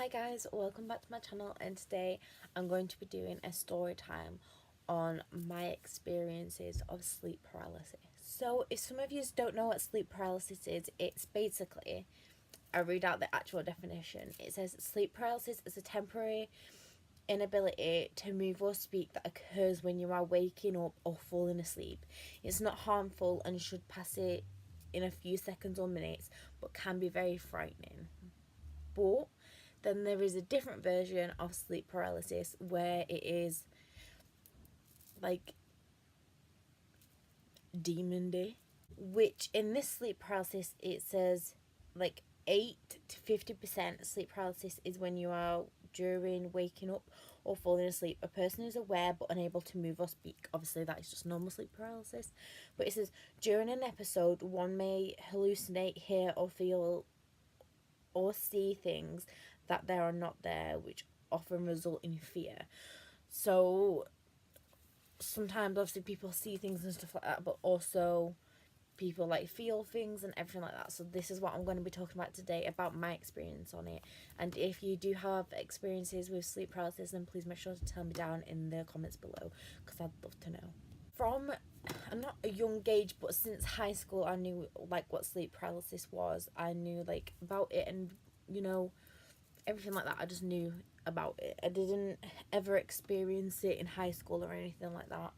Hi guys, welcome back to my channel, and today I'm going to be doing a story time on my experiences of sleep paralysis. So if some of you don't know what sleep paralysis is, it's basically, I read out the actual definition. It says sleep paralysis is a temporary inability to move or speak that occurs when you are waking up or falling asleep. It's not harmful and should pass it in a few seconds or minutes, but can be very frightening. But then there is a different version of sleep paralysis where it is like demon day, which in this sleep paralysis it says like 8 to 50% sleep paralysis is when you are during waking up or falling asleep. A person is aware but unable to move or speak. Obviously, that is just normal sleep paralysis. But it says during an episode, one may hallucinate, hear, or feel or see things that there are not there, which often result in fear. So sometimes obviously people see things and stuff like that, but also people like feel things and everything like that. So this is what I'm going to be talking about today, about my experience on it. And if you do have experiences with sleep paralysis, then please make sure to tell me down in the comments below, because I'd love to know. From not a young age, but since high school, I knew like what sleep paralysis was. I knew like about it, and everything like that. I just knew about it. I didn't ever experience it in high school or anything like that.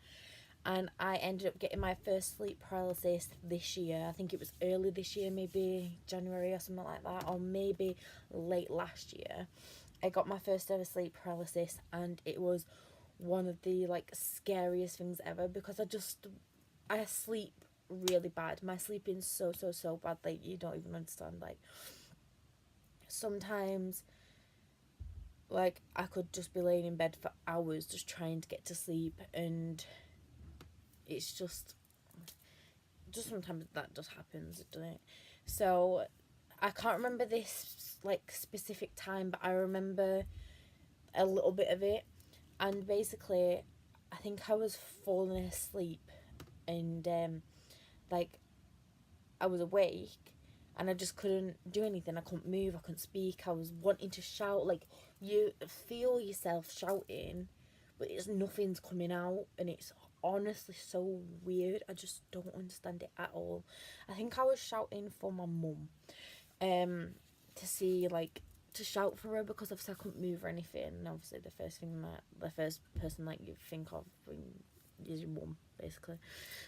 And I ended up getting my first sleep paralysis this year. I think it was early this year, maybe January or something like that, or maybe late last year. I got my first ever sleep paralysis, and it was one of the like scariest things ever, because I sleep really bad. My sleeping's so bad, like you don't even understand. Like sometimes, like I could just be laying in bed for hours just trying to get to sleep, and it's just sometimes that just happens, doesn't it? So I can't remember this like specific time, but I remember a little bit of it. And basically, I think I was falling asleep, and like I was awake, and I just couldn't do anything. I couldn't move, I couldn't speak. I was wanting to shout, like you feel yourself shouting, but it's nothing's coming out, and it's honestly so weird. I just don't understand it at all. I think I was shouting for my mum, to see like to shout for her, because obviously I couldn't move or anything. And obviously the first person like you think of when is your mum, basically.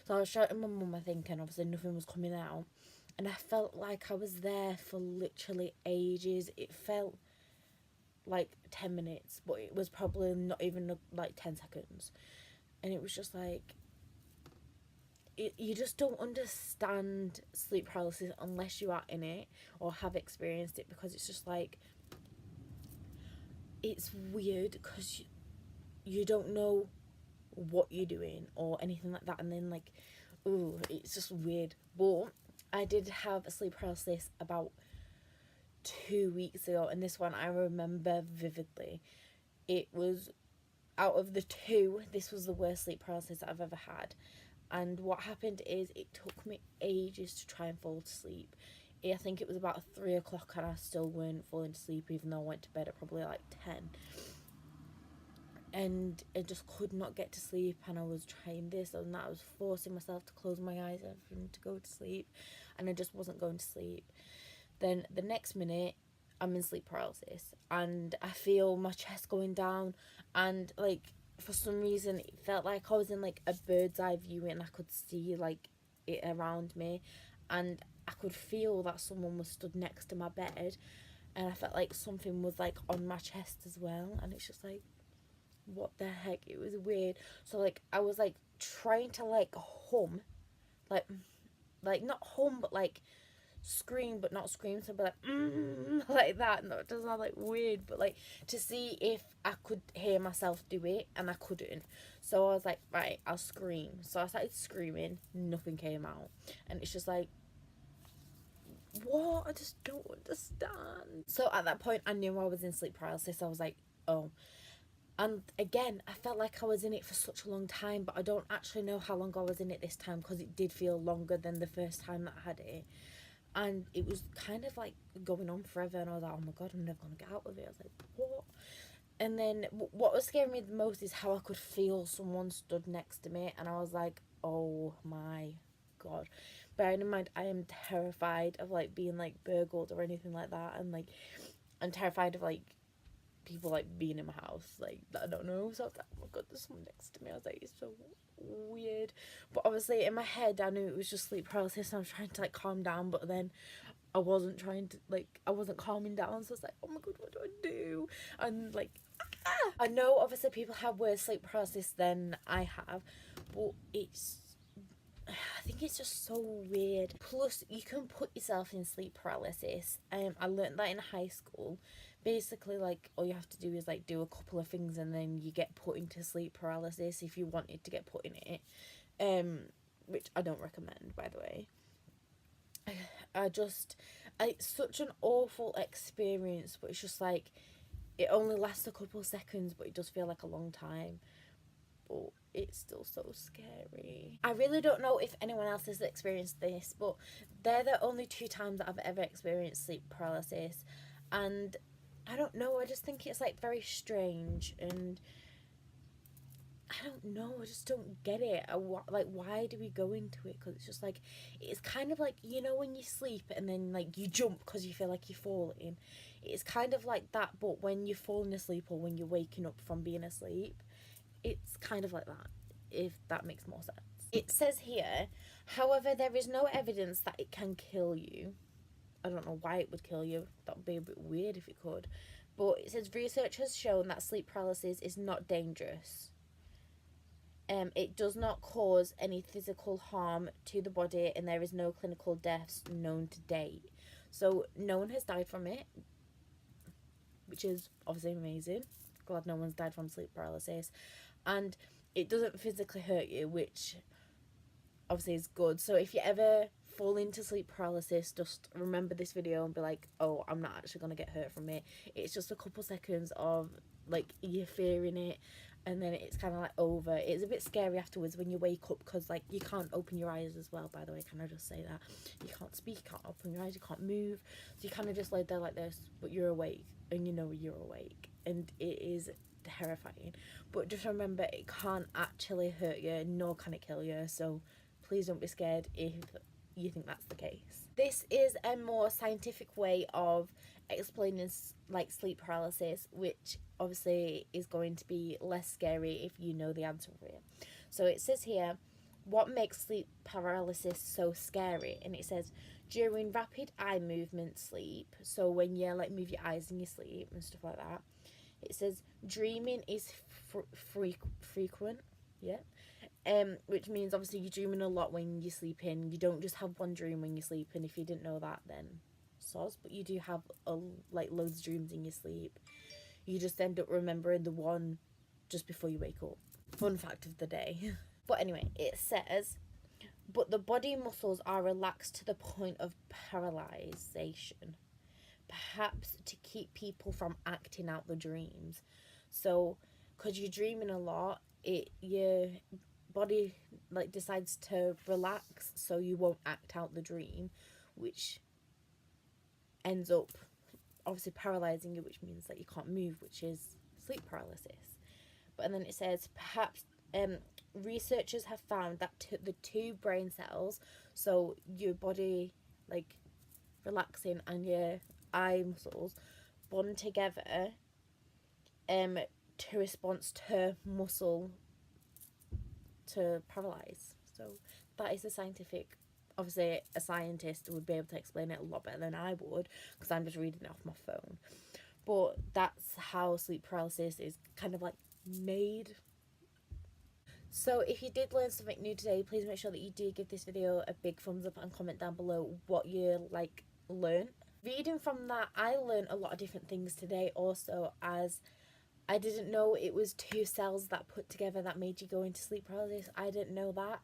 So I was shouting my mum, I think, and obviously nothing was coming out. And I felt like I was there for literally ages. It felt like 10 minutes, but it was probably not even like 10 seconds. And it was just like, you just don't understand sleep paralysis unless you are in it or have experienced it, because it's just like, it's weird because you don't know what you're doing or anything like that. And then like, ooh, it's just weird. But I did have a sleep paralysis about 2 weeks ago, and this one I remember vividly. It was, out of the two, this was the worst sleep paralysis I've ever had. And what happened is, it took me ages to try and fall to sleep. I think it was about 3 o'clock and I still weren't falling to sleep, even though I went to bed at probably like 10. And I just could not get to sleep, and I was trying this and that. I was forcing myself to close my eyes and everything to go to sleep, and I just wasn't going to sleep. Then the next minute, I'm in sleep paralysis, and I feel my chest going down, and like for some reason it felt like I was in like a bird's eye view, and I could see like it around me, and I could feel that someone was stood next to my bed, and I felt like something was like on my chest as well. And it's just like, what the heck? It was weird. So like I was like trying to like hum, like not hum, but like scream, but not scream. So, but like like that. No, it does sound like weird, but like to see if I could hear myself do it, and I couldn't. So I was like, right, I'll scream. So I started screaming. Nothing came out, and it's just like, what? I just don't understand. So at that point, I knew I was in sleep paralysis. I was like, oh. And again, I felt like I was in it for such a long time, but I don't actually know how long I was in it this time, because it did feel longer than the first time that I had it. and it was kind of like going on forever, and I was like, oh my god, I'm never gonna get out of it. I was like, what? And then what was scaring me the most is how I could feel someone stood next to me, and I was like, oh my god. Bearing in mind, I am terrified of like being like burgled or anything like that, and like I'm terrified of like people like being in my house, like that I don't know. So I was like, oh my god, there's someone next to me. I was like, it's so weird. But obviously in my head I knew it was just sleep paralysis, and I was trying to like calm down, but then I wasn't trying to, like, I wasn't calming down. So I was like, oh my god, what do I do? And like, I know obviously people have worse sleep paralysis than I have, but I think it's just so weird. Plus, you can put yourself in sleep paralysis. I learned that in high school. Basically, like, all you have to do is like do a couple of things, and then you get put into sleep paralysis if you wanted to get put in it. Which I don't recommend, by the way. It's such an awful experience, but it's just like, it only lasts a couple of seconds, but it does feel like a long time. But it's still so scary. I really don't know if anyone else has experienced this, but they're the only 2 times that I've ever experienced sleep paralysis. And I don't know, I just think it's like very strange, and I don't know, I just don't get it. Like, why do we go into it? Because it's just like, it's kind of like, you know, when you sleep and then like you jump because you feel like you're falling. It's kind of like that, but when you're falling asleep or when you're waking up from being asleep, it's kind of like that, if that makes more sense. It says here, however, there is no evidence that it can kill you. I don't know why it would kill you. That would be a bit weird if it could. But it says research has shown that sleep paralysis is not dangerous. It does not cause any physical harm to the body, and there is no clinical deaths known to date. So no one has died from it, which is obviously amazing. Glad no one's died from sleep paralysis. And it doesn't physically hurt you, which obviously is good. So if you ever fall into sleep paralysis, just remember this video and be like, oh, I'm not actually going to get hurt from it. It's just a couple seconds of like you fearing it, and then it's kind of like over. It's a bit scary afterwards when you wake up, because like you can't open your eyes as well, by the way. Can I just say that? You can't speak, you can't open your eyes, you can't move, so you kind of just lay there like this, but you're awake and you know you're awake, and it is terrifying. But just remember, it can't actually hurt you, nor can it kill you, so please don't be scared if you think that's the case. This is a more scientific way of explaining like sleep paralysis, which obviously is going to be less scary if you know the answer for it. So it says here, what makes sleep paralysis so scary? And it says, during rapid eye movement sleep, so when you like move your eyes in your sleep and stuff like that, it says dreaming is frequent, yeah, which means obviously you're dreaming a lot when you're sleeping. You don't just have one dream when you sleep, and if you didn't know that, then soz, but you do have like loads of dreams in your sleep. You just end up remembering the one just before you wake up. Fun fact of the day. But anyway, it says, but the body muscles are relaxed to the point of paralyzation, perhaps to keep people from acting out the dreams. So because you're dreaming a lot, your body like decides to relax so you won't act out the dream, which ends up obviously paralyzing you, which means that you can't move, which is sleep paralysis. But then it says, perhaps researchers have found that the two brain cells, so your body like relaxing and your eye muscles, bond together to response to muscle to paralyze. So that is the scientific. Obviously a scientist would be able to explain it a lot better than I would, because I'm just reading it off my phone. But that's how sleep paralysis is kind of like made. So if you did learn something new today, please make sure that you do give this video a big thumbs up and comment down below what you like learned. Reading from that, I learned a lot of different things today also, as I didn't know it was 2 cells that put together that made you go into sleep paralysis. I didn't know that.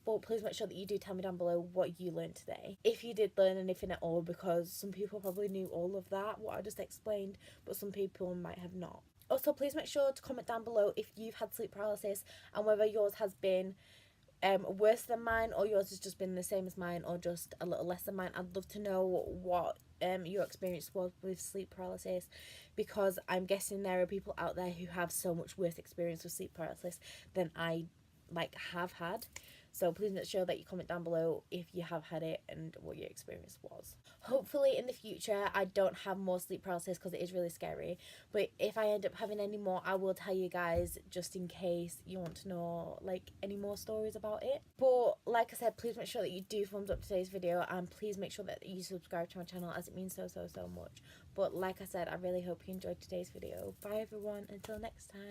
But please make sure that you do tell me down below what you learned today, if you did learn anything at all, because some people probably knew all of that, what I just explained, but some people might have not. Also, please make sure to comment down below if you've had sleep paralysis and whether yours has been worse than mine, or yours has just been the same as mine, or just a little less than mine. I'd love to know what your experience was with sleep paralysis, because I'm guessing there are people out there who have so much worse experience with sleep paralysis than I have had. So please make sure that you comment down below if you have had it and what your experience was. Hopefully in the future I don't have more sleep paralysis, because it is really scary. But if I end up having any more, I will tell you guys, just in case you want to know any more stories about it. But like I said, please make sure that you do thumbs up today's video, and please make sure that you subscribe to my channel, as it means so much. But like I said, I really hope you enjoyed today's video. Bye everyone, until next time.